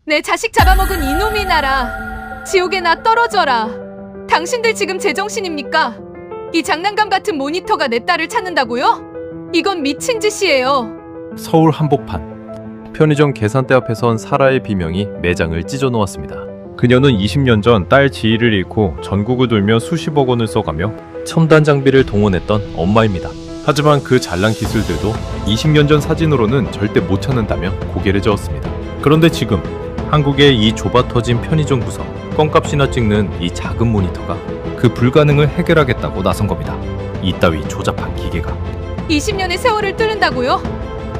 내 자식 잡아먹은 이놈이 나라. 지옥에 나 떨어져라. 당신들 지금 제정신입니까? 이 장난감 같은 모니터가 내 딸을 찾는다고요? 이건 미친 짓이에요. 서울 한복판. 편의점 계산대 앞에 선 사라의 비명이 매장을 찢어놓았습니다. 그녀는 20년 전 딸 지희를 잃고 전국을 돌며 수십억 원을 써가며 첨단 장비를 동원했던 엄마입니다. 하지만 그 잘난 기술들도 20년 전 사진으로는 절대 못 찾는다며 고개를 저었습니다. 그런데 지금 한국의 이 좁아 터진 편의점 구석, 껌값이나 찍는 이 작은 모니터가 그 불가능을 해결하겠다고 나선 겁니다. 이따위 조잡한 기계가. 20년의 세월을 뚫는다고요?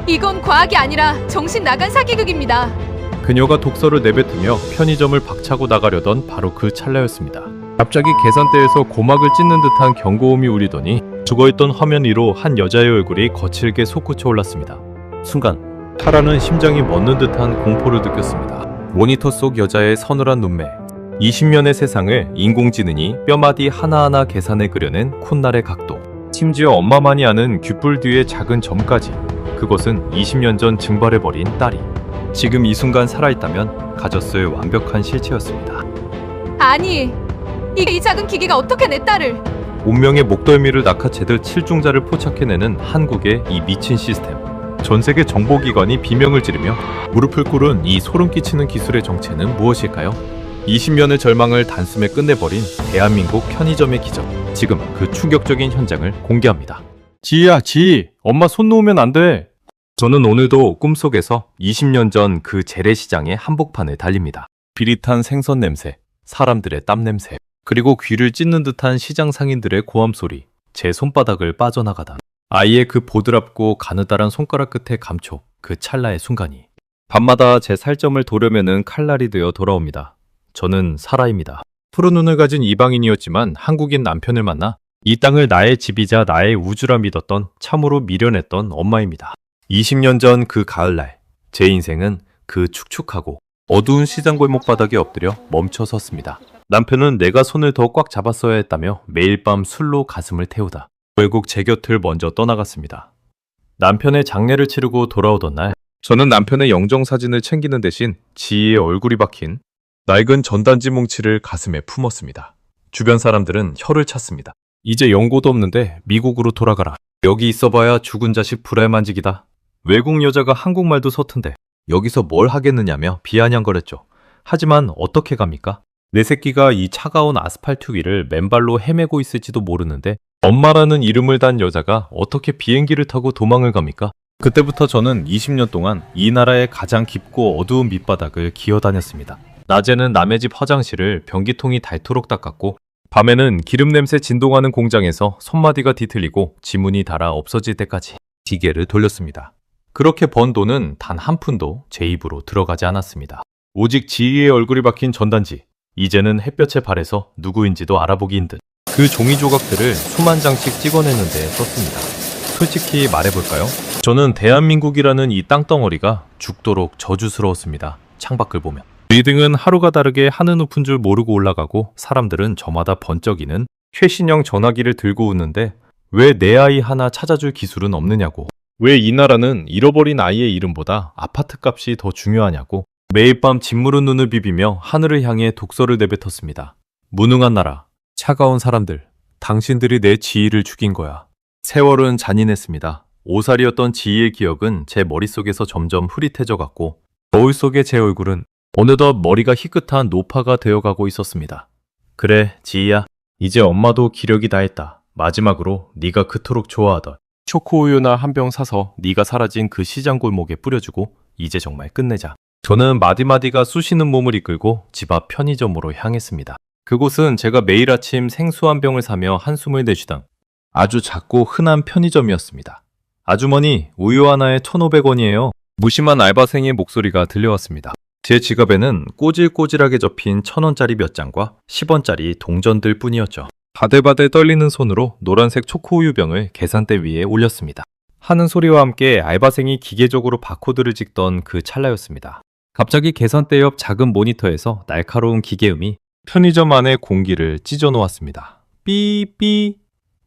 이건 과학이 아니라 정신 나간 사기극입니다. 그녀가 독서를 내뱉으며 편의점을 박차고 나가려던 바로 그 찰나였습니다. 갑자기 계산대에서 고막을 찢는 듯한 경고음이 울리더니 죽어있던 화면 위로 한 여자의 얼굴이 거칠게 솟구쳐 올랐습니다. 순간 사라는 심장이 멎는 듯한 공포를 느꼈습니다. 모니터 속 여자의 서늘한 눈매, 20년의 세상을 인공지능이 뼈마디 하나하나 계산해 그려낸 콧날의 각도, 심지어 엄마만이 아는 귓불 뒤의 작은 점까지. 그것은 20년 전 증발해버린 딸이 지금 이 순간 살아있다면 가졌을 완벽한 실체였습니다. 아니, 이 작은 기계가 어떻게 내 딸을... 운명의 목덜미를 낚아채듯 실종자를 포착해내는 한국의 이 미친 시스템. 전 세계 정보기관이 비명을 지르며 무릎을 꿇은 이 소름 끼치는 기술의 정체는 무엇일까요? 20년의 절망을 단숨에 끝내버린 대한민국 편의점의 기적. 지금 그 충격적인 현장을 공개합니다. 지희야, 지희! 엄마 손 놓으면 안 돼! 저는 오늘도 꿈속에서 20년 전 그 재래시장의 한복판을 달립니다. 비릿한 생선 냄새, 사람들의 땀 냄새, 그리고 귀를 찢는 듯한 시장 상인들의 고함 소리, 제 손바닥을 빠져나가다 아이의 그 보드랍고 가느다란 손가락 끝에 감촉, 그 찰나의 순간이 밤마다 제 살점을 도려매는 칼날이 되어 돌아옵니다. 저는 사라입니다. 푸른 눈을 가진 이방인이었지만 한국인 남편을 만나 이 땅을 나의 집이자 나의 우주라 믿었던 참으로 미련했던 엄마입니다. 20년 전 그 가을날, 제 인생은 그 축축하고 어두운 시장 골목 바닥에 엎드려 멈춰 섰습니다. 남편은 내가 손을 더 꽉 잡았어야 했다며 매일 밤 술로 가슴을 태우다 결국 제 곁을 먼저 떠나갔습니다. 남편의 장례를 치르고 돌아오던 날, 저는 남편의 영정사진을 챙기는 대신 지희의 얼굴이 박힌 낡은 전단지 뭉치를 가슴에 품었습니다. 주변 사람들은 혀를 찼습니다. 이제 연고도 없는데 미국으로 돌아가라. 여기 있어봐야 죽은 자식 불알만지기다. 외국 여자가 한국말도 서툰데 여기서 뭘 하겠느냐며 비아냥거렸죠. 하지만 어떻게 갑니까? 내 새끼가 이 차가운 아스팔트 위를 맨발로 헤매고 있을지도 모르는데 엄마라는 이름을 단 여자가 어떻게 비행기를 타고 도망을 갑니까? 그때부터 저는 20년 동안 이 나라의 가장 깊고 어두운 밑바닥을 기어다녔습니다. 낮에는 남의 집 화장실을 변기통이 닳도록 닦았고 밤에는 기름 냄새 진동하는 공장에서 손마디가 뒤틀리고 지문이 닳아 없어질 때까지 기계를 돌렸습니다. 그렇게 번 돈은 단 한 푼도 제 입으로 들어가지 않았습니다. 오직 지희의 얼굴이 박힌 전단지, 이제는 햇볕에 발해서 누구인지도 알아보기 힘든 그 종이 조각들을 수만 장씩 찍어내는 데 썼습니다. 솔직히 말해볼까요? 저는 대한민국이라는 이 땅덩어리가 죽도록 저주스러웠습니다. 창밖을 보면. 빌딩은 하루가 다르게 하늘 높은 줄 모르고 올라가고 사람들은 저마다 번쩍이는 최신형 전화기를 들고 웃는데 왜 내 아이 하나 찾아줄 기술은 없느냐고. 왜 이 나라는 잃어버린 아이의 이름보다 아파트 값이 더 중요하냐고. 매일 밤 짓무른 눈을 비비며 하늘을 향해 독서를 내뱉었습니다. 무능한 나라, 차가운 사람들, 당신들이 내 지희를 죽인 거야. 세월은 잔인했습니다. 5살이었던 지희의 기억은 제 머릿속에서 점점 흐릿해져 갔고 거울 속의 제 얼굴은 어느덧 머리가 희끗한 노파가 되어가고 있었습니다. 그래, 지희야. 이제 엄마도 기력이 다했다. 마지막으로 네가 그토록 좋아하던 초코우유나 한 병 사서 네가 사라진 그 시장 골목에 뿌려주고 이제 정말 끝내자. 저는 마디마디가 쑤시는 몸을 이끌고 집 앞 편의점으로 향했습니다. 그곳은 제가 매일 아침 생수 한 병을 사며 한숨을 내쉬던 아주 작고 흔한 편의점이었습니다. 아주머니, 우유 하나에 1,500원이에요. 무심한 알바생의 목소리가 들려왔습니다. 제 지갑에는 꼬질꼬질하게 접힌 1,000원짜리 몇 장과 10원짜리 동전들 뿐이었죠. 바들바들 떨리는 손으로 노란색 초코우유병을 계산대 위에 올렸습니다. 하는 소리와 함께 알바생이 기계적으로 바코드를 찍던 그 찰나였습니다. 갑자기 계산대 옆 작은 모니터에서 날카로운 기계음이 편의점 안의 공기를 찢어놓았습니다. 삐삐.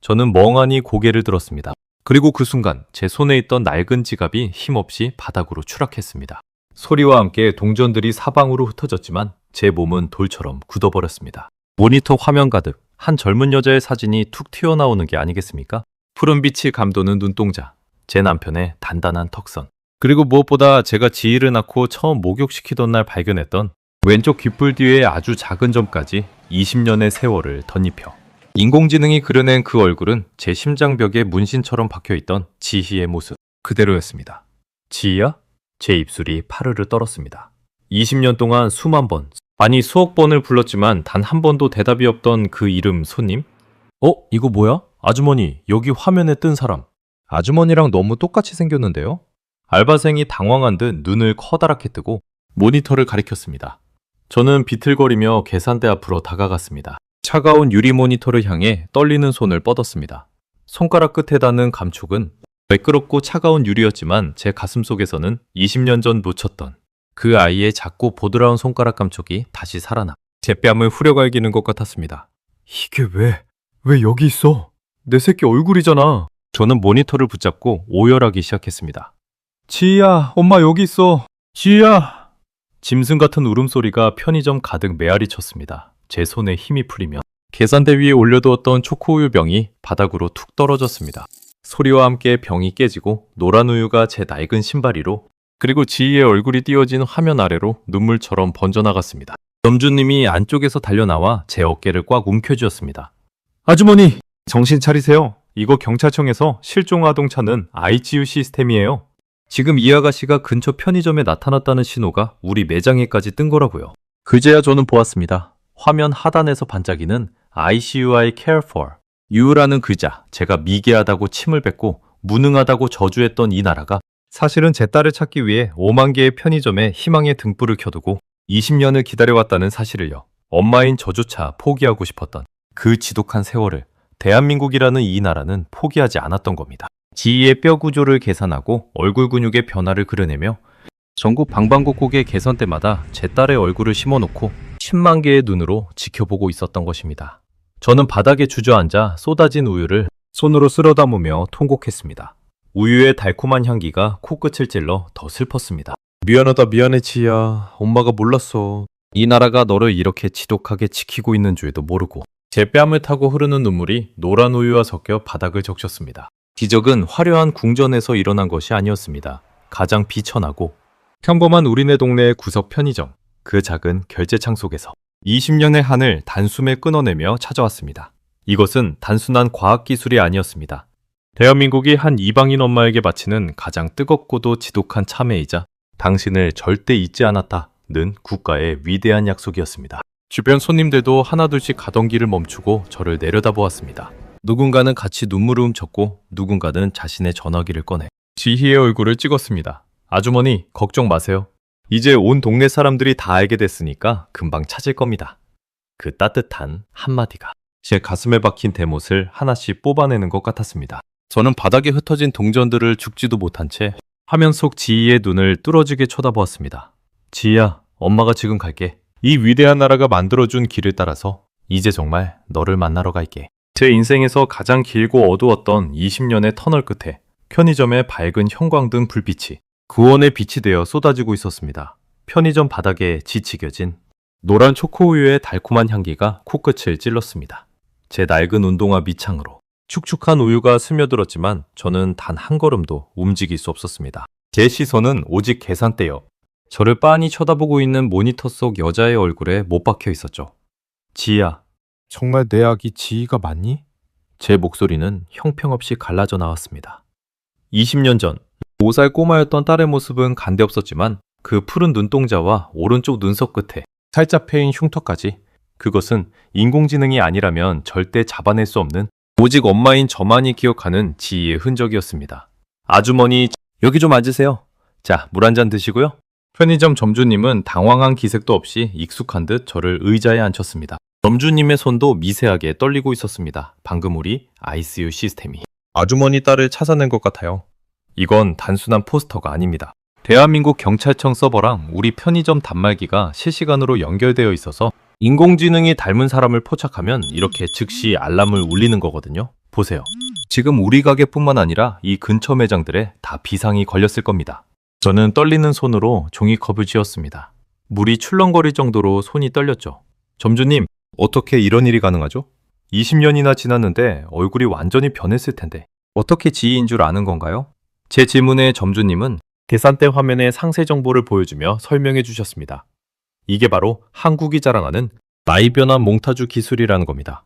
저는 멍하니 고개를 들었습니다. 그리고 그 순간 제 손에 있던 낡은 지갑이 힘없이 바닥으로 추락했습니다. 소리와 함께 동전들이 사방으로 흩어졌지만 제 몸은 돌처럼 굳어버렸습니다. 모니터 화면 가득 한 젊은 여자의 사진이 툭 튀어나오는 게 아니겠습니까? 푸른빛이 감도는 눈동자, 제 남편의 단단한 턱선, 그리고 무엇보다 제가 지희를 낳고 처음 목욕시키던 날 발견했던 왼쪽 귓불 뒤에 아주 작은 점까지 20년의 세월을 덧입혀 인공지능이 그려낸 그 얼굴은 제 심장벽에 문신처럼 박혀있던 지희의 모습 그대로였습니다. 지희야? 제 입술이 파르르 떨었습니다. 20년 동안 수만 번, 아니 수억 번을 불렀지만 단 한 번도 대답이 없던 그 이름 손님? 이거 뭐야? 아주머니, 여기 화면에 뜬 사람. 아주머니랑 너무 똑같이 생겼는데요? 알바생이 당황한 듯 눈을 커다랗게 뜨고 모니터를 가리켰습니다. 저는 비틀거리며 계산대 앞으로 다가갔습니다. 차가운 유리 모니터를 향해 떨리는 손을 뻗었습니다. 손가락 끝에 닿는 감촉은 매끄럽고 차가운 유리였지만 제 가슴 속에서는 20년 전 놓쳤던 그 아이의 작고 보드라운 손가락 감촉이 다시 살아나 제 뺨을 후려갈기는 것 같았습니다. 이게 왜 여기 있어? 내 새끼 얼굴이잖아. 저는 모니터를 붙잡고 오열하기 시작했습니다. 지희야, 엄마 여기 있어. 지희야. 짐승 같은 울음소리가 편의점 가득 메아리 쳤습니다. 제 손에 힘이 풀리며 계산대 위에 올려두었던 초코우유 병이 바닥으로 툭 떨어졌습니다. 소리와 함께 병이 깨지고 노란 우유가 제 낡은 신발위로 그리고 지희의 얼굴이 띄어진 화면 아래로 눈물처럼 번져나갔습니다. 점주님이 안쪽에서 달려나와 제 어깨를 꽉 움켜쥐었습니다. 아주머니! 정신 차리세요. 이거 경찰청에서 실종 아동 찾는 ICU 시스템이에요. 지금 이 아가씨가 근처 편의점에 나타났다는 신호가 우리 매장에까지 뜬 거라고요. 그제야 저는 보았습니다. 화면 하단에서 반짝이는 ICUI Care for You라는 글자, 제가 미개하다고 침을 뱉고 무능하다고 저주했던 이 나라가 사실은 제 딸을 찾기 위해 5만 개의 편의점에 희망의 등불을 켜두고 20년을 기다려왔다는 사실을요. 엄마인 저조차 포기하고 싶었던 그 지독한 세월을 대한민국이라는 이 나라는 포기하지 않았던 겁니다. 지희의 뼈 구조를 계산하고 얼굴 근육의 변화를 그려내며 전국 방방곡곡의 개선대마다 제 딸의 얼굴을 심어놓고 10만 개의 눈으로 지켜보고 있었던 것입니다. 저는 바닥에 주저앉아 쏟아진 우유를 손으로 쓸어 담으며 통곡했습니다. 우유의 달콤한 향기가 코끝을 찔러 더 슬펐습니다. 미안하다 미안해 지희야. 엄마가 몰랐어. 이 나라가 너를 이렇게 지독하게 지키고 있는 줄도 모르고. 제 뺨을 타고 흐르는 눈물이 노란 우유와 섞여 바닥을 적셨습니다. 기적은 화려한 궁전에서 일어난 것이 아니었습니다. 가장 비천하고 평범한 우리네 동네의 구석 편의점, 그 작은 결제창 속에서 20년의 한을 단숨에 끊어내며 찾아왔습니다. 이것은 단순한 과학기술이 아니었습니다. 대한민국이 한 이방인 엄마에게 바치는 가장 뜨겁고도 지독한 참회이자 당신을 절대 잊지 않았다는 국가의 위대한 약속이었습니다. 주변 손님들도 하나둘씩 가던 길을 멈추고 저를 내려다보았습니다. 누군가는 같이 눈물을 훔쳤고 누군가는 자신의 전화기를 꺼내 지희의 얼굴을 찍었습니다. 아주머니, 걱정 마세요. 이제 온 동네 사람들이 다 알게 됐으니까 금방 찾을 겁니다. 그 따뜻한 한마디가 제 가슴에 박힌 대못을 하나씩 뽑아내는 것 같았습니다. 저는 바닥에 흩어진 동전들을 죽지도 못한 채 화면 속 지희의 눈을 뚫어지게 쳐다보았습니다. 지희야, 엄마가 지금 갈게. 이 위대한 나라가 만들어준 길을 따라서 이제 정말 너를 만나러 갈게. 제 인생에서 가장 길고 어두웠던 20년의 터널 끝에 편의점의 밝은 형광등 불빛이 구원의 빛이 되어 쏟아지고 있었습니다. 편의점 바닥에 지치겨진 노란 초코우유의 달콤한 향기가 코끝을 찔렀습니다. 제 낡은 운동화 밑창으로 축축한 우유가 스며들었지만 저는 단 한 걸음도 움직일 수 없었습니다. 제 시선은 오직 계산대여 저를 빤히 쳐다보고 있는 모니터 속 여자의 얼굴에 못 박혀 있었죠. 지희야, 정말 내 아기 지희가 맞니? 제 목소리는 형편없이 갈라져 나왔습니다. 20년 전 5살 꼬마였던 딸의 모습은 간데없었지만 그 푸른 눈동자와 오른쪽 눈썹 끝에 살짝 패인 흉터까지 그것은 인공지능이 아니라면 절대 잡아낼 수 없는 오직 엄마인 저만이 기억하는 지희의 흔적이었습니다. 아주머니, 여기 좀 앉으세요. 자, 물 한 잔 드시고요. 편의점 점주님은 당황한 기색도 없이 익숙한 듯 저를 의자에 앉혔습니다. 점주님의 손도 미세하게 떨리고 있었습니다. 방금 우리 ICU 시스템이 아주머니 딸을 찾아낸 것 같아요. 이건 단순한 포스터가 아닙니다. 대한민국 경찰청 서버랑 우리 편의점 단말기가 실시간으로 연결되어 있어서 인공지능이 닮은 사람을 포착하면 이렇게 즉시 알람을 울리는 거거든요. 보세요. 지금 우리 가게뿐만 아니라 이 근처 매장들에 다 비상이 걸렸을 겁니다. 저는 떨리는 손으로 종이컵을 쥐었습니다. 물이 출렁거릴 정도로 손이 떨렸죠. 점주님, 어떻게 이런 일이 가능하죠? 20년이나 지났는데 얼굴이 완전히 변했을 텐데 어떻게 지희인 줄 아는 건가요? 제 질문에 점주님은 계산대 화면의 상세 정보를 보여주며 설명해 주셨습니다. 이게 바로 한국이 자랑하는 나이 변환 몽타주 기술이라는 겁니다.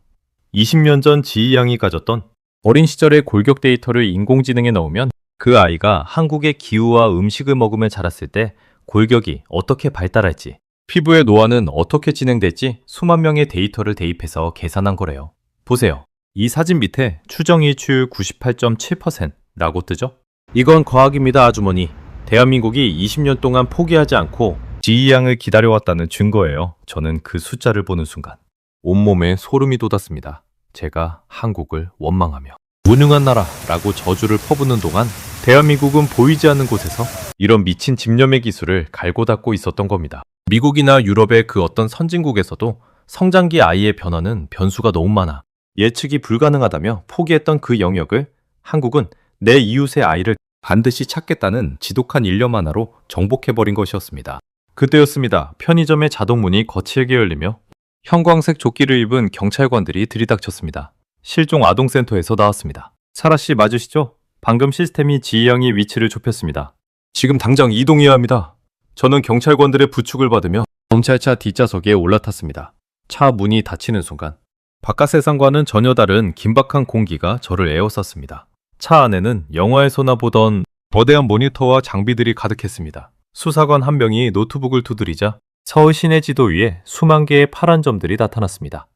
20년 전 지희 양이 가졌던 어린 시절의 골격 데이터를 인공지능에 넣으면 그 아이가 한국의 기후와 음식을 먹으며 자랐을 때 골격이 어떻게 발달할지, 피부의 노화는 어떻게 진행될지 수만 명의 데이터를 대입해서 계산한 거래요. 보세요. 이 사진 밑에 추정 일치율 98.7%라고 뜨죠? 이건 과학입니다, 아주머니. 대한민국이 20년 동안 포기하지 않고 지희 양을 기다려왔다는 증거예요. 저는 그 숫자를 보는 순간 온몸에 소름이 돋았습니다. 제가 한국을 원망하며 무능한 나라라고 저주를 퍼붓는 동안 대한민국은 보이지 않는 곳에서 이런 미친 집념의 기술을 갈고 닦고 있었던 겁니다. 미국이나 유럽의 그 어떤 선진국에서도 성장기 아이의 변화는 변수가 너무 많아 예측이 불가능하다며 포기했던 그 영역을 한국은 내 이웃의 아이를 반드시 찾겠다는 지독한 일념 하나로 정복해버린 것이었습니다. 그때였습니다. 편의점의 자동문이 거칠게 열리며 형광색 조끼를 입은 경찰관들이 들이닥쳤습니다. 실종 아동센터에서 나왔습니다. 사라씨 맞으시죠? 방금 시스템이 지희 양의 위치를 좁혔습니다. 지금 당장 이동해야 합니다. 저는 경찰관들의 부축을 받으며 검찰차 뒷좌석에 올라탔습니다. 차 문이 닫히는 순간 바깥 세상과는 전혀 다른 긴박한 공기가 저를 에워쌌습니다. 차 안에는 영화에서나 보던 거대한 모니터와 장비들이 가득했습니다. 수사관 한 명이 노트북을 두드리자 서울 시내 지도 위에 수만 개의 파란 점들이 나타났습니다.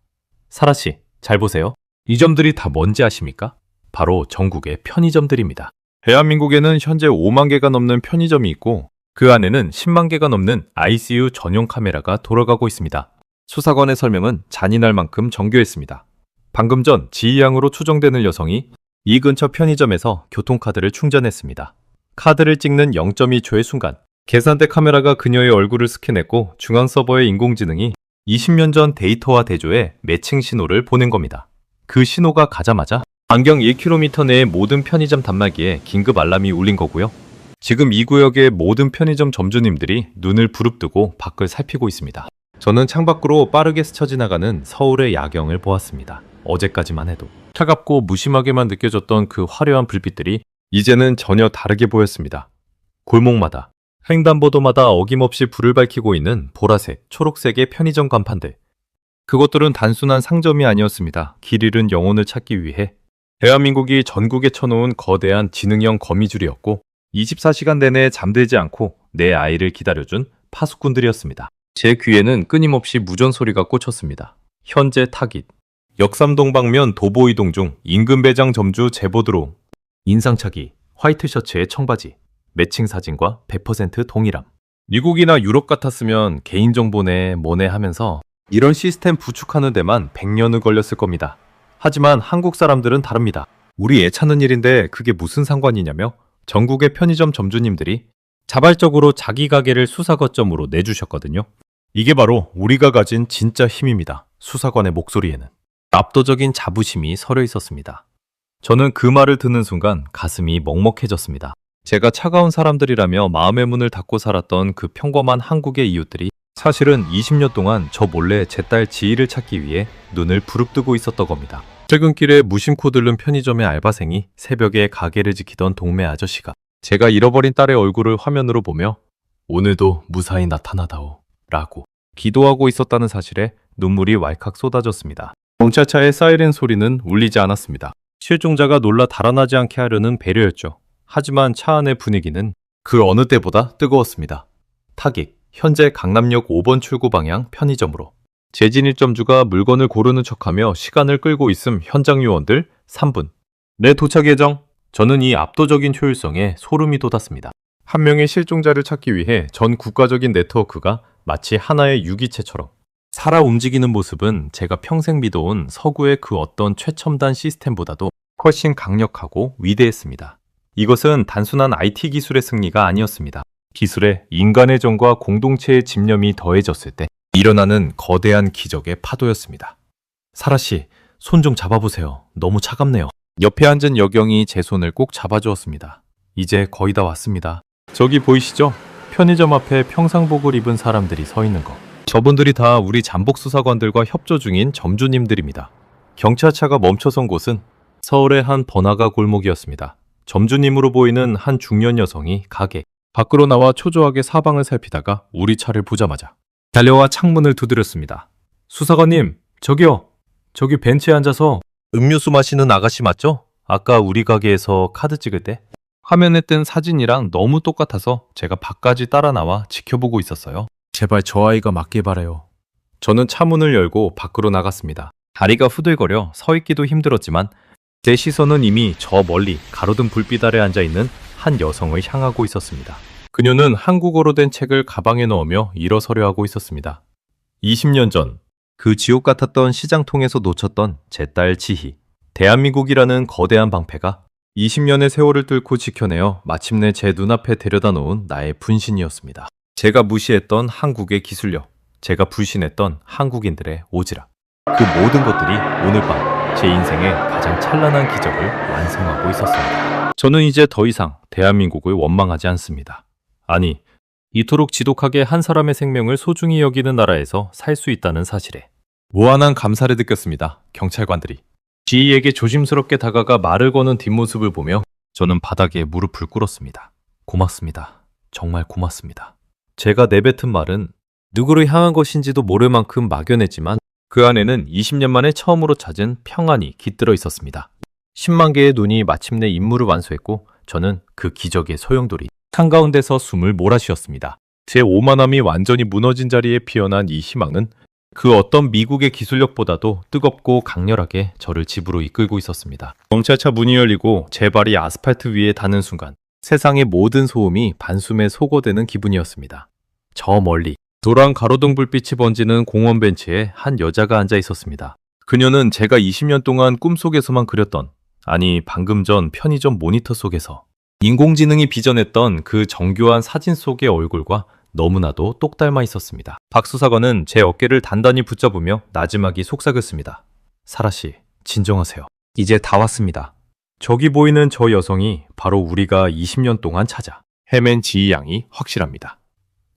사라씨, 잘 보세요. 이 점들이 다 뭔지 아십니까? 바로 전국의 편의점들입니다. 대한민국에는 현재 5만 개가 넘는 편의점이 있고 그 안에는 10만 개가 넘는 ICU 전용 카메라가 돌아가고 있습니다. 수사관의 설명은 잔인할 만큼 정교했습니다. 방금 전 지희 양으로 추정되는 여성이 이 근처 편의점에서 교통카드를 충전했습니다. 카드를 찍는 0.2초의 순간 계산대 카메라가 그녀의 얼굴을 스캔했고 중앙 서버의 인공지능이 20년 전 데이터와 대조해 매칭 신호를 보낸 겁니다. 그 신호가 가자마자 반경 1km 내의 모든 편의점 단말기에 긴급 알람이 울린 거고요. 지금 이 구역의 모든 편의점 점주님들이 눈을 부릅뜨고 밖을 살피고 있습니다. 저는 창밖으로 빠르게 스쳐 지나가는 서울의 야경을 보았습니다. 어제까지만 해도 차갑고 무심하게만 느껴졌던 그 화려한 불빛들이 이제는 전혀 다르게 보였습니다. 골목마다, 횡단보도마다 어김없이 불을 밝히고 있는 보라색, 초록색의 편의점 간판들. 그것들은 단순한 상점이 아니었습니다. 길 잃은 영혼을 찾기 위해 대한민국이 전국에 쳐놓은 거대한 지능형 거미줄이었고 24시간 내내 잠들지 않고 내 아이를 기다려준 파수꾼들이었습니다. 제 귀에는 끊임없이 무전 소리가 꽂혔습니다. 현재 타깃. 역삼동 방면 도보 이동 중 인근 매장 점주 제보 들어옴. 인상착의, 화이트 셔츠에 청바지, 매칭 사진과 100% 동일함. 미국이나 유럽 같았으면 개인정보네 뭐네 하면서 이런 시스템 부축하는 데만 100년을 걸렸을 겁니다. 하지만 한국 사람들은 다릅니다. 우리 애차는 일인데 그게 무슨 상관이냐며 전국의 편의점 점주님들이 자발적으로 자기 가게를 수사 거점으로 내주셨거든요. 이게 바로 우리가 가진 진짜 힘입니다. 수사관의 목소리에는 압도적인 자부심이 서려 있었습니다. 저는 그 말을 듣는 순간 가슴이 먹먹해졌습니다. 제가 차가운 사람들이라며 마음의 문을 닫고 살았던 그 평범한 한국의 이웃들이 사실은 20년 동안 저 몰래 제 딸 지희를 찾기 위해 눈을 부릅뜨고 있었던 겁니다. 퇴근길에 무심코 들른 편의점의 알바생이 새벽에 가게를 지키던 동네 아저씨가 제가 잃어버린 딸의 얼굴을 화면으로 보며 오늘도 무사히 나타나다오 라고 기도하고 있었다는 사실에 눈물이 왈칵 쏟아졌습니다. 경찰차의 사이렌 소리는 울리지 않았습니다. 실종자가 놀라 달아나지 않게 하려는 배려였죠. 하지만 차 안의 분위기는 그 어느 때보다 뜨거웠습니다. 타깃, 현재 강남역 5번 출구 방향 편의점으로. 재진 일점주가 물건을 고르는 척하며 시간을 끌고 있음 현장 요원들 3분. 내 도착 예정. 저는 이 압도적인 효율성에 소름이 돋았습니다. 한 명의 실종자를 찾기 위해 전 국가적인 네트워크가 마치 하나의 유기체처럼 살아 움직이는 모습은 제가 평생 믿어온 서구의 그 어떤 최첨단 시스템보다도 훨씬 강력하고 위대했습니다. 이것은 단순한 IT 기술의 승리가 아니었습니다. 기술에 인간의 정과 공동체의 집념이 더해졌을 때 일어나는 거대한 기적의 파도였습니다. 사라씨, 손 좀 잡아보세요. 너무 차갑네요. 옆에 앉은 여경이 제 손을 꼭 잡아주었습니다. 이제 거의 다 왔습니다. 저기 보이시죠? 편의점 앞에 평상복을 입은 사람들이 서 있는 거. 저분들이 다 우리 잠복수사관들과 협조 중인 점주님들입니다. 경찰차가 멈춰선 곳은 서울의 한 번화가 골목이었습니다. 점주님으로 보이는 한 중년 여성이 가게 밖으로 나와 초조하게 사방을 살피다가 우리 차를 보자마자 달려와 창문을 두드렸습니다. 수사관님, 저기요. 저기 벤치에 앉아서 음료수 마시는 아가씨 맞죠? 아까 우리 가게에서 카드 찍을 때? 화면에 뜬 사진이랑 너무 똑같아서 제가 밖까지 따라 나와 지켜보고 있었어요. 제발 저 아이가 맞길 바라요. 저는 차문을 열고 밖으로 나갔습니다. 다리가 후들거려 서 있기도 힘들었지만 제 시선은 이미 저 멀리 가로등 불빛 아래 앉아있는 한 여성을 향하고 있었습니다. 그녀는 한국어로 된 책을 가방에 넣으며 일어서려 하고 있었습니다. 20년 전 그 지옥 같았던 시장통에서 놓쳤던 제 딸 지희. 대한민국이라는 거대한 방패가 20년의 세월을 뚫고 지켜내어 마침내 제 눈앞에 데려다 놓은 나의 분신이었습니다. 제가 무시했던 한국의 기술력, 제가 불신했던 한국인들의 오지랖. 그 모든 것들이 오늘 밤 제 인생의 가장 찬란한 기적을 완성하고 있었습니다. 저는 이제 더 이상 대한민국을 원망하지 않습니다. 아니, 이토록 지독하게 한 사람의 생명을 소중히 여기는 나라에서 살 수 있다는 사실에 무한한 감사를 느꼈습니다. 경찰관들이 지희에게 조심스럽게 다가가 말을 거는 뒷모습을 보며 저는 바닥에 무릎을 꿇었습니다. 고맙습니다. 정말 고맙습니다. 제가 내뱉은 말은 누구를 향한 것인지도 모를 만큼 막연했지만 그 안에는 20년 만에 처음으로 찾은 평안이 깃들어 있었습니다. 10만 개의 눈이 마침내 임무를 완수했고 저는 그 기적의 소용돌이 한가운데서 숨을 몰아쉬었습니다. 제 오만함이 완전히 무너진 자리에 피어난 이 희망은 그 어떤 미국의 기술력보다도 뜨겁고 강렬하게 저를 집으로 이끌고 있었습니다. 경찰차 문이 열리고 제 발이 아스팔트 위에 닿는 순간 세상의 모든 소음이 반숨에 소거되는 기분이었습니다. 저 멀리 노란 가로등 불빛이 번지는 공원 벤치에 한 여자가 앉아 있었습니다. 그녀는 제가 20년 동안 꿈속에서만 그렸던, 아니 방금 전 편의점 모니터 속에서 인공지능이 빚어냈던 그 정교한 사진 속의 얼굴과 너무나도 똑 닮아 있었습니다. 박 수사관은 제 어깨를 단단히 붙잡으며 나지막이 속삭였습니다. 사라 씨, 진정하세요. 이제 다 왔습니다. 저기 보이는 저 여성이 바로 우리가 20년 동안 찾아 헤맨 지희 양이 확실합니다.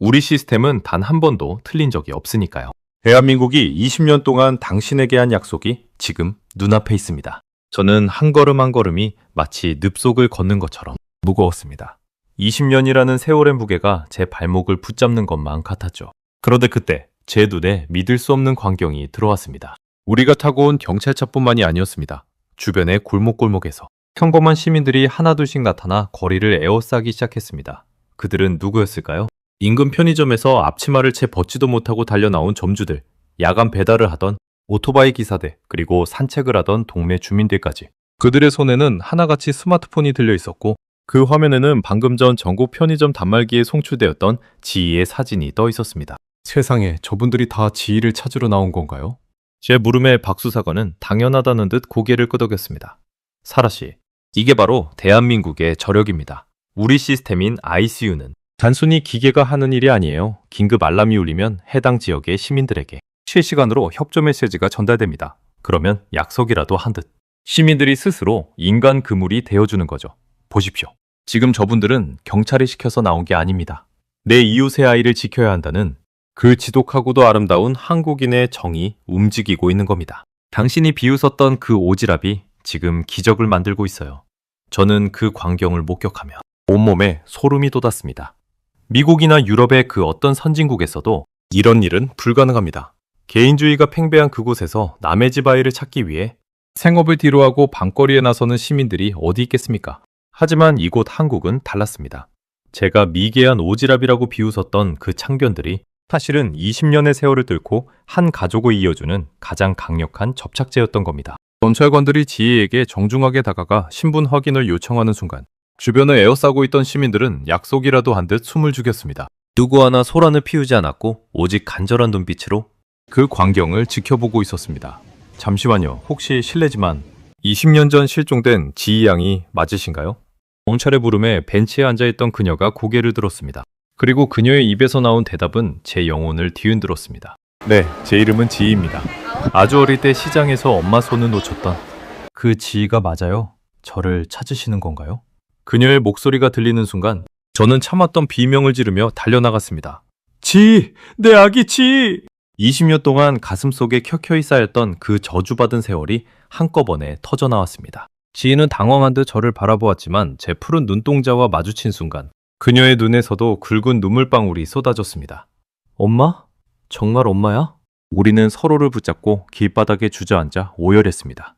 우리 시스템은 단 한 번도 틀린 적이 없으니까요. 대한민국이 20년 동안 당신에게 한 약속이 지금 눈앞에 있습니다. 저는 한 걸음 한 걸음이 마치 늪속을 걷는 것처럼 무거웠습니다. 20년이라는 세월의 무게가 제 발목을 붙잡는 것만 같았죠. 그런데 그때 제 눈에 믿을 수 없는 광경이 들어왔습니다. 우리가 타고 온 경찰차뿐만이 아니었습니다. 주변의 골목골목에서 평범한 시민들이 하나둘씩 나타나 거리를 에워싸기 시작했습니다. 그들은 누구였을까요? 인근 편의점에서 앞치마를 채 벗지도 못하고 달려나온 점주들, 야간 배달을 하던 오토바이 기사들, 그리고 산책을 하던 동네 주민들까지. 그들의 손에는 하나같이 스마트폰이 들려 있었고 그 화면에는 방금 전 전국 편의점 단말기에 송출되었던 지희의 사진이 떠 있었습니다. 세상에, 저분들이 다 지희를 찾으러 나온 건가요? 제 물음에 박 수사관은 당연하다는 듯 고개를 끄덕였습니다. 사라 씨, 이게 바로 대한민국의 저력입니다. 우리 시스템인 ICU는 단순히 기계가 하는 일이 아니에요. 긴급 알람이 울리면 해당 지역의 시민들에게 실시간으로 협조 메시지가 전달됩니다. 그러면 약속이라도 한 듯 시민들이 스스로 인간 그물이 되어주는 거죠. 보십시오. 지금 저분들은 경찰이 시켜서 나온 게 아닙니다. 내 이웃의 아이를 지켜야 한다는 그 지독하고도 아름다운 한국인의 정이 움직이고 있는 겁니다. 당신이 비웃었던 그 오지랖이 지금 기적을 만들고 있어요. 저는 그 광경을 목격하며 온몸에 소름이 돋았습니다. 미국이나 유럽의 그 어떤 선진국에서도 이런 일은 불가능합니다. 개인주의가 팽배한 그곳에서 남의 집 아이를 찾기 위해 생업을 뒤로하고 밤거리에 나서는 시민들이 어디 있겠습니까? 하지만 이곳 한국은 달랐습니다. 제가 미개한 오지랖이라고 비웃었던 그 참견들이 사실은 20년의 세월을 뚫고 한 가족을 이어주는 가장 강력한 접착제였던 겁니다. 경찰관들이 지희에게 정중하게 다가가 신분 확인을 요청하는 순간 주변을 에워싸고 있던 시민들은 약속이라도 한 듯 숨을 죽였습니다. 누구 하나 소란을 피우지 않았고 오직 간절한 눈빛으로 그 광경을 지켜보고 있었습니다. 잠시만요. 혹시 실례지만 20년 전 실종된 지희 양이 맞으신가요? 경찰의 부름에 벤치에 앉아있던 그녀가 고개를 들었습니다. 그리고 그녀의 입에서 나온 대답은 제 영혼을 뒤흔들었습니다. 네, 제 이름은 지희입니다. 아주 어릴 때 시장에서 엄마 손을 놓쳤던 그 지희가 맞아요? 저를 찾으시는 건가요? 그녀의 목소리가 들리는 순간 저는 참았던 비명을 지르며 달려나갔습니다. 지! 내 아기 지! 20년 동안 가슴속에 켜켜이 쌓였던 그 저주받은 세월이 한꺼번에 터져나왔습니다. 지인은 당황한 듯 저를 바라보았지만 제 푸른 눈동자와 마주친 순간 그녀의 눈에서도 굵은 눈물방울이 쏟아졌습니다. 엄마? 정말 엄마야? 우리는 서로를 붙잡고 길바닥에 주저앉아 오열했습니다.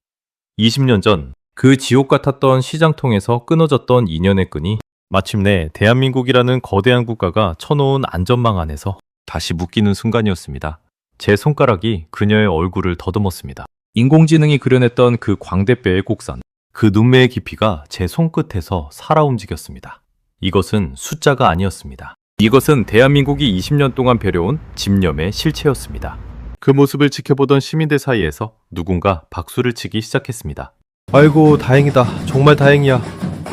20년 전 그 지옥 같았던 시장통에서 끊어졌던 인연의 끈이 마침내 대한민국이라는 거대한 국가가 쳐놓은 안전망 안에서 다시 묶이는 순간이었습니다. 제 손가락이 그녀의 얼굴을 더듬었습니다. 인공지능이 그려냈던 그 광대뼈의 곡선, 그 눈매의 깊이가 제 손끝에서 살아 움직였습니다. 이것은 숫자가 아니었습니다. 이것은 대한민국이 20년 동안 벼려온 집념의 실체였습니다. 그 모습을 지켜보던 시민들 사이에서 누군가 박수를 치기 시작했습니다. 아이고, 다행이다. 정말 다행이야.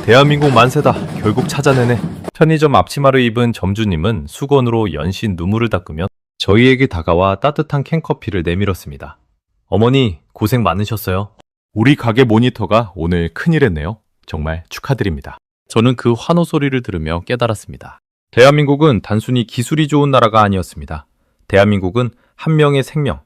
대한민국 만세다. 결국 찾아내네. 편의점 앞치마를 입은 점주님은 수건으로 연신 눈물을 닦으며 저희에게 다가와 따뜻한 캔커피를 내밀었습니다. 어머니, 고생 많으셨어요. 우리 가게 모니터가 오늘 큰일 했네요. 정말 축하드립니다. 저는 그 환호 소리를 들으며 깨달았습니다. 대한민국은 단순히 기술이 좋은 나라가 아니었습니다. 대한민국은 한 명의 생명,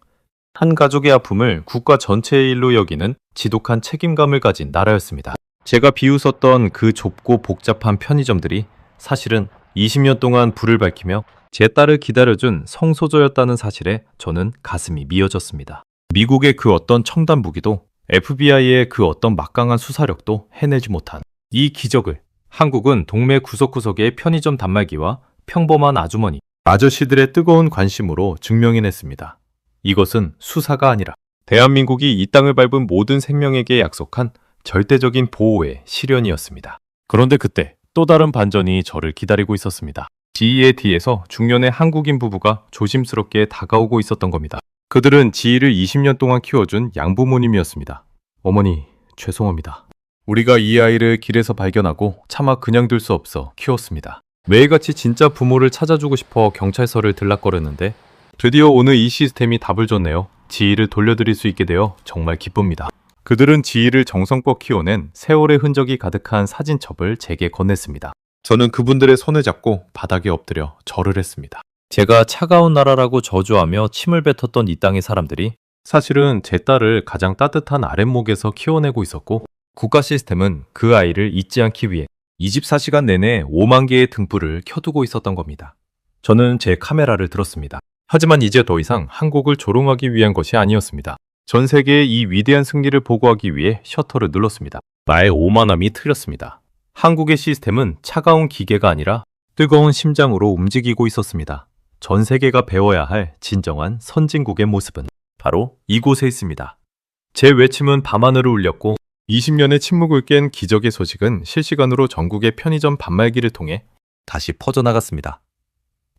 한 가족의 아픔을 국가 전체의 일로 여기는 지독한 책임감을 가진 나라였습니다. 제가 비웃었던 그 좁고 복잡한 편의점들이 사실은 20년 동안 불을 밝히며 제 딸을 기다려준 성소조였다는 사실에 저는 가슴이 미어졌습니다. 미국의 그 어떤 첨단 무기도 FBI의 그 어떤 막강한 수사력도 해내지 못한 이 기적을 한국은 동네 구석구석의 편의점 단말기와 평범한 아주머니, 아저씨들의 뜨거운 관심으로 증명해냈습니다. 이것은 수사가 아니라 대한민국이 이 땅을 밟은 모든 생명에게 약속한 절대적인 보호의 실현이었습니다. 그런데 그때 또 다른 반전이 저를 기다리고 있었습니다. 지희의 뒤에서 중년의 한국인 부부가 조심스럽게 다가오고 있었던 겁니다. 그들은 지희를 20년 동안 키워준 양부모님이었습니다. 어머니, 죄송합니다. 우리가 이 아이를 길에서 발견하고 차마 그냥 둘 수 없어 키웠습니다. 매일같이 진짜 부모를 찾아주고 싶어 경찰서를 들락거렸는데 드디어 오늘 이 시스템이 답을 줬네요. 지희를 돌려드릴 수 있게 되어 정말 기쁩니다. 그들은 지희를 정성껏 키워낸 세월의 흔적이 가득한 사진첩을 제게 건넸습니다. 저는 그분들의 손을 잡고 바닥에 엎드려 절을 했습니다. 제가 차가운 나라라고 저주하며 침을 뱉었던 이 땅의 사람들이 사실은 제 딸을 가장 따뜻한 아랫목에서 키워내고 있었고 국가 시스템은 그 아이를 잊지 않기 위해 24시간 내내 5만 개의 등불을 켜두고 있었던 겁니다. 저는 제 카메라를 들었습니다. 하지만 이제 더 이상 한국을 조롱하기 위한 것이 아니었습니다. 전 세계의 이 위대한 승리를 보고하기 위해 셔터를 눌렀습니다. 나의 오만함이 틀렸습니다. 한국의 시스템은 차가운 기계가 아니라 뜨거운 심장으로 움직이고 있었습니다. 전 세계가 배워야 할 진정한 선진국의 모습은 바로 이곳에 있습니다. 제 외침은 밤하늘을 울렸고 20년의 침묵을 깬 기적의 소식은 실시간으로 전국의 편의점 단말기를 통해 다시 퍼져나갔습니다.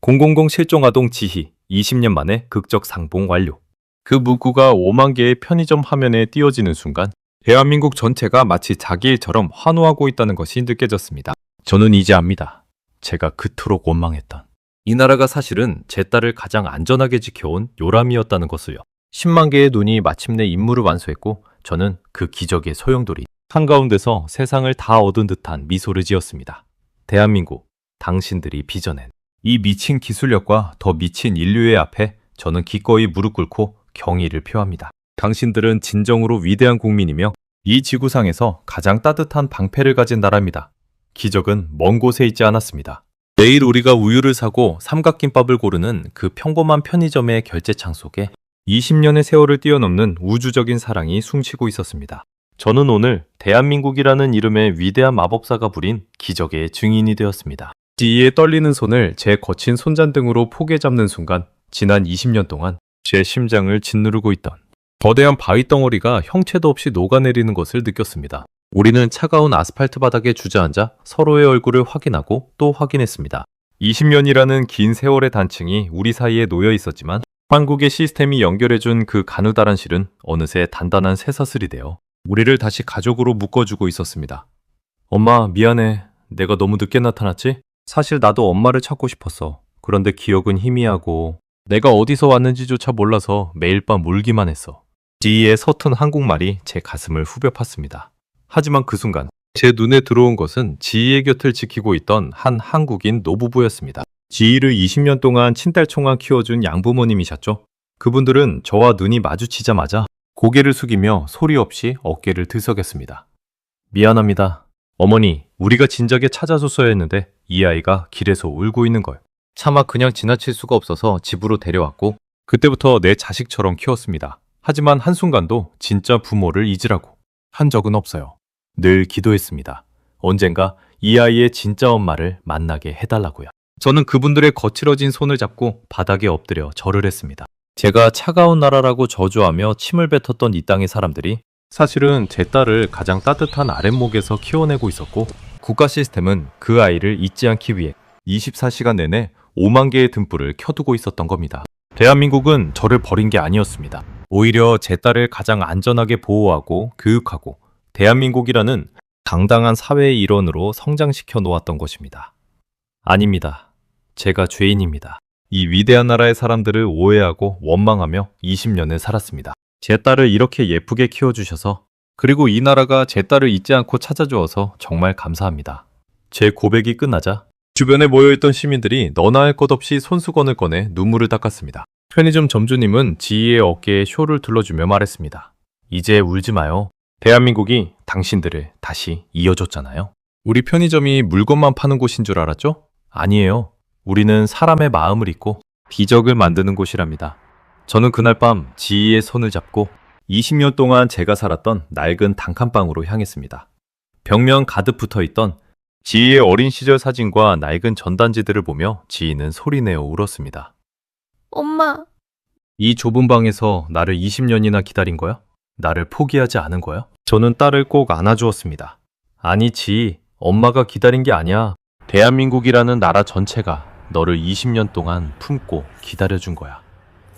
000 실종아동 지희 20년 만에 극적 상봉 완료. 그 문구가 5만 개의 편의점 화면에 띄어지는 순간 대한민국 전체가 마치 자기 일처럼 환호하고 있다는 것이 느껴졌습니다. 저는 이제 압니다. 제가 그토록 원망했던 이 나라가 사실은 제 딸을 가장 안전하게 지켜온 요람이었다는 것을요. 10만 개의 눈이 마침내 임무를 완수했고 저는 그 기적의 소용돌이 한가운데서 세상을 다 얻은 듯한 미소를 지었습니다. 대한민국, 당신들이 빚어낸 이 미친 기술력과 더 미친 인류의 앞에 저는 기꺼이 무릎 꿇고 경의를 표합니다. 당신들은 진정으로 위대한 국민이며 이 지구상에서 가장 따뜻한 방패를 가진 나라입니다. 기적은 먼 곳에 있지 않았습니다. 내일 우리가 우유를 사고 삼각김밥을 고르는 그 평범한 편의점의 결제창 속에 20년의 세월을 뛰어넘는 우주적인 사랑이 숨쉬고 있었습니다. 저는 오늘 대한민국이라는 이름의 위대한 마법사가 부린 기적의 증인이 되었습니다. 지희의 떨리는 손을 제 거친 손잔등으로 포개 잡는 순간 지난 20년 동안 제 심장을 짓누르고 있던 거대한 바위 덩어리가 형체도 없이 녹아내리는 것을 느꼈습니다. 우리는 차가운 아스팔트 바닥에 주저앉아 서로의 얼굴을 확인하고 또 확인했습니다. 20년이라는 긴 세월의 단층이 우리 사이에 놓여 있었지만 한국의 시스템이 연결해준 그 가느다란 실은 어느새 단단한 쇠사슬이 되어 우리를 다시 가족으로 묶어주고 있었습니다. 엄마, 미안해. 내가 너무 늦게 나타났지? 사실 나도 엄마를 찾고 싶었어. 그런데 기억은 희미하고 내가 어디서 왔는지조차 몰라서 매일 밤 울기만 했어. 지희의 서툰 한국말이 제 가슴을 후벼 팠습니다. 하지만 그 순간 제 눈에 들어온 것은 지희의 곁을 지키고 있던 한 한국인 노부부였습니다. 지희를 20년 동안 친딸총각 키워준 양부모님이셨죠. 그분들은 저와 눈이 마주치자마자 고개를 숙이며 소리 없이 어깨를 들썩였습니다. 미안합니다. 어머니, 우리가 진작에 찾아줬어야 했는데 이 아이가 길에서 울고 있는 걸. 차마 그냥 지나칠 수가 없어서 집으로 데려왔고 그때부터 내 자식처럼 키웠습니다. 하지만 한순간도 진짜 부모를 잊으라고 한 적은 없어요. 늘 기도했습니다. 언젠가 이 아이의 진짜 엄마를 만나게 해달라고요. 저는 그분들의 거칠어진 손을 잡고 바닥에 엎드려 절을 했습니다. 제가 차가운 나라라고 저주하며 침을 뱉었던 이 땅의 사람들이 사실은 제 딸을 가장 따뜻한 아랫목에서 키워내고 있었고 국가 시스템은 그 아이를 잊지 않기 위해 24시간 내내 5만 개의 등불을 켜두고 있었던 겁니다. 대한민국은 저를 버린 게 아니었습니다. 오히려 제 딸을 가장 안전하게 보호하고 교육하고 대한민국이라는 당당한 사회의 일원으로 성장시켜 놓았던 것입니다. 아닙니다. 제가 죄인입니다. 이 위대한 나라의 사람들을 오해하고 원망하며 20년을 살았습니다. 제 딸을 이렇게 예쁘게 키워주셔서 그리고 이 나라가 제 딸을 잊지 않고 찾아주어서 정말 감사합니다. 제 고백이 끝나자 주변에 모여있던 시민들이 너나 할 것 없이 손수건을 꺼내 눈물을 닦았습니다. 편의점 점주님은 지희의 어깨에 쇼를 둘러주며 말했습니다. 이제 울지 마요. 대한민국이 당신들을 다시 이어줬잖아요. 우리 편의점이 물건만 파는 곳인 줄 알았죠? 아니에요. 우리는 사람의 마음을 잊고 기적을 만드는 곳이랍니다. 저는 그날 밤 지희의 손을 잡고 20년 동안 제가 살았던 낡은 단칸방으로 향했습니다. 벽면 가득 붙어있던 지희의 어린 시절 사진과 낡은 전단지들을 보며 지희는 소리내어 울었습니다. 엄마, 이 좁은 방에서 나를 20년이나 기다린 거야? 나를 포기하지 않은 거야? 저는 딸을 꼭 안아주었습니다. 아니 지희, 엄마가 기다린 게 아니야. 대한민국이라는 나라 전체가 너를 20년 동안 품고 기다려준 거야.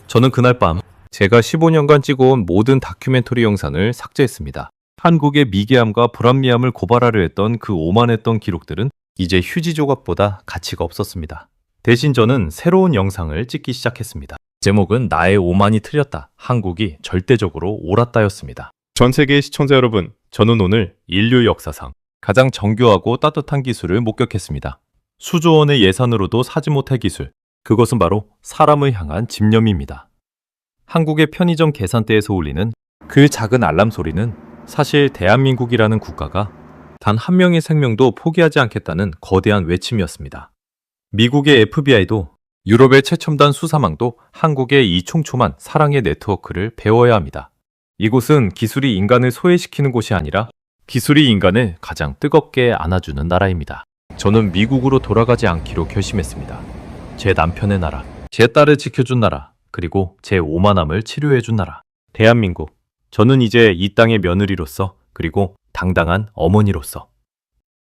저는 그날 밤 제가 15년간 찍어온 모든 다큐멘터리 영상을 삭제했습니다. 한국의 미개함과 불합리함을 고발하려 했던 그 오만했던 기록들은 이제 휴지 조각보다 가치가 없었습니다. 대신 저는 새로운 영상을 찍기 시작했습니다. 제목은 나의 오만이 틀렸다. 한국이 절대적으로 옳았다였습니다. 전 세계의 시청자 여러분, 저는 오늘 인류 역사상 가장 정교하고 따뜻한 기술을 목격했습니다. 수조 원의 예산으로도 사지 못할 기술, 그것은 바로 사람을 향한 집념입니다. 한국의 편의점 계산대에서 울리는 그 작은 알람 소리는 사실 대한민국이라는 국가가 단 한 명의 생명도 포기하지 않겠다는 거대한 외침이었습니다. 미국의 FBI도 유럽의 최첨단 수사망도 한국의 이 촘촘한 사랑의 네트워크를 배워야 합니다. 이곳은 기술이 인간을 소외시키는 곳이 아니라 기술이 인간을 가장 뜨겁게 안아주는 나라입니다. 저는 미국으로 돌아가지 않기로 결심했습니다. 제 남편의 나라, 제 딸을 지켜준 나라, 그리고 제 오만함을 치료해준 나라, 대한민국. 저는 이제 이 땅의 며느리로서 그리고 당당한 어머니로서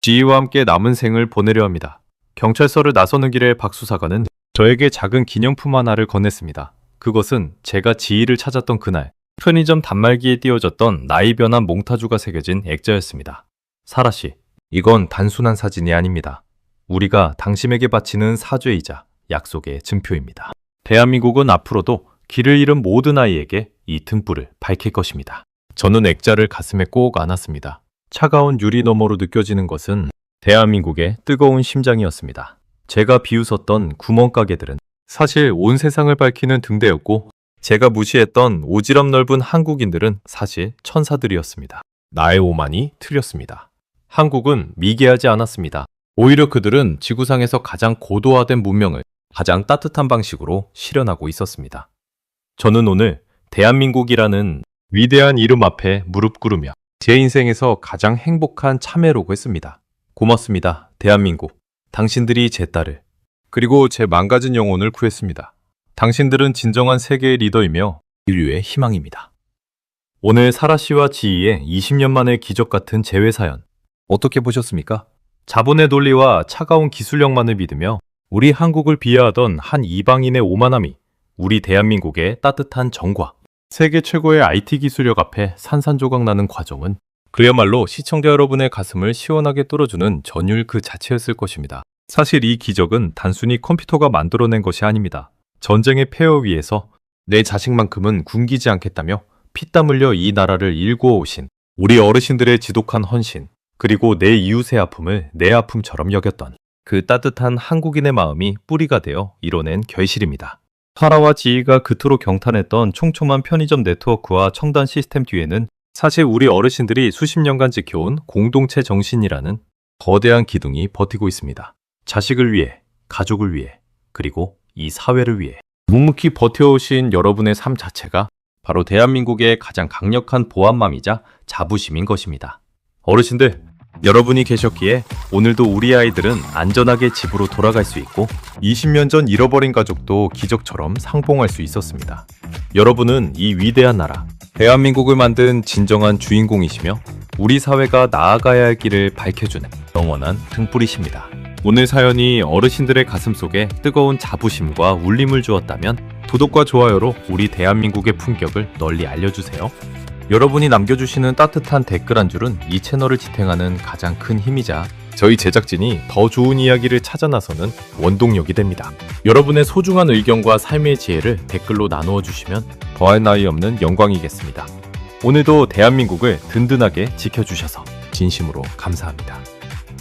지희와 함께 남은 생을 보내려 합니다. 경찰서를 나서는 길에 박 수사관은 저에게 작은 기념품 하나를 건넸습니다. 그것은 제가 지희를 찾았던 그날 편의점 단말기에 띄워졌던 나이 변한 몽타주가 새겨진 액자였습니다. 사라 씨, 이건 단순한 사진이 아닙니다. 우리가 당신에게 바치는 사죄이자 약속의 증표입니다. 대한민국은 앞으로도 길을 잃은 모든 아이에게 이 등불을 밝힐 것입니다. 저는 액자를 가슴에 꼭 안았습니다. 차가운 유리 너머로 느껴지는 것은 대한민국의 뜨거운 심장이었습니다. 제가 비웃었던 구멍가게들은 사실 온 세상을 밝히는 등대였고 제가 무시했던 오지랖 넓은 한국인들은 사실 천사들이었습니다. 나의 오만이 틀렸습니다. 한국은 미개하지 않았습니다. 오히려 그들은 지구상에서 가장 고도화된 문명을 가장 따뜻한 방식으로 실현하고 있었습니다. 저는 오늘 대한민국이라는 위대한 이름 앞에 무릎 꿇으며 제 인생에서 가장 행복한 참회로고 했습니다. 고맙습니다, 대한민국. 당신들이 제 딸을 그리고 제 망가진 영혼을 구했습니다. 당신들은 진정한 세계의 리더이며 인류의 희망입니다. 오늘 사라 씨와 지희의 20년 만의 기적 같은 재회 사연 어떻게 보셨습니까? 자본의 논리와 차가운 기술력만을 믿으며 우리 한국을 비하하던 한 이방인의 오만함이 우리 대한민국의 따뜻한 정과 세계 최고의 IT 기술력 앞에 산산조각 나는 과정은 그야말로 시청자 여러분의 가슴을 시원하게 뚫어주는 전율 그 자체였을 것입니다. 사실 이 기적은 단순히 컴퓨터가 만들어낸 것이 아닙니다. 전쟁의 폐허 위에서 내 자식만큼은 굶기지 않겠다며 피땀 흘려 이 나라를 일구어 오신 우리 어르신들의 지독한 헌신, 그리고 내 이웃의 아픔을 내 아픔처럼 여겼던 그 따뜻한 한국인의 마음이 뿌리가 되어 이뤄낸 결실입니다. 파라와 지희가 그토록 경탄했던 촘촘한 편의점 네트워크와 청단 시스템 뒤에는 사실 우리 어르신들이 수십 년간 지켜온 공동체 정신이라는 거대한 기둥이 버티고 있습니다. 자식을 위해, 가족을 위해, 그리고 이 사회를 위해 묵묵히 버텨오신 여러분의 삶 자체가 바로 대한민국의 가장 강력한 보안망이자 자부심인 것입니다. 어르신들, 여러분이 계셨기에 오늘도 우리 아이들은 안전하게 집으로 돌아갈 수 있고 20년 전 잃어버린 가족도 기적처럼 상봉할 수 있었습니다. 여러분은 이 위대한 나라, 대한민국을 만든 진정한 주인공이시며 우리 사회가 나아가야 할 길을 밝혀주는 영원한 등불이십니다. 오늘 사연이 어르신들의 가슴속에 뜨거운 자부심과 울림을 주었다면 구독과 좋아요로 우리 대한민국의 품격을 널리 알려주세요. 여러분이 남겨주시는 따뜻한 댓글 한 줄은 이 채널을 지탱하는 가장 큰 힘이자 저희 제작진이 더 좋은 이야기를 찾아 나서는 원동력이 됩니다. 여러분의 소중한 의견과 삶의 지혜를 댓글로 나누어 주시면 더할 나위 없는 영광이겠습니다. 오늘도 대한민국을 든든하게 지켜주셔서 진심으로 감사합니다.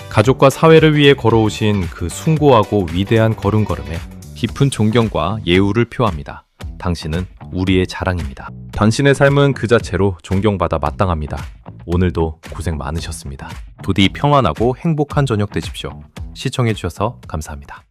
가족과 사회를 위해 걸어오신 그 숭고하고 위대한 걸음걸음에 깊은 존경과 예우를 표합니다. 당신은 우리의 자랑입니다. 당신의 삶은 그 자체로 존경받아 마땅합니다. 오늘도 고생 많으셨습니다. 부디 평안하고 행복한 저녁 되십시오. 시청해주셔서 감사합니다.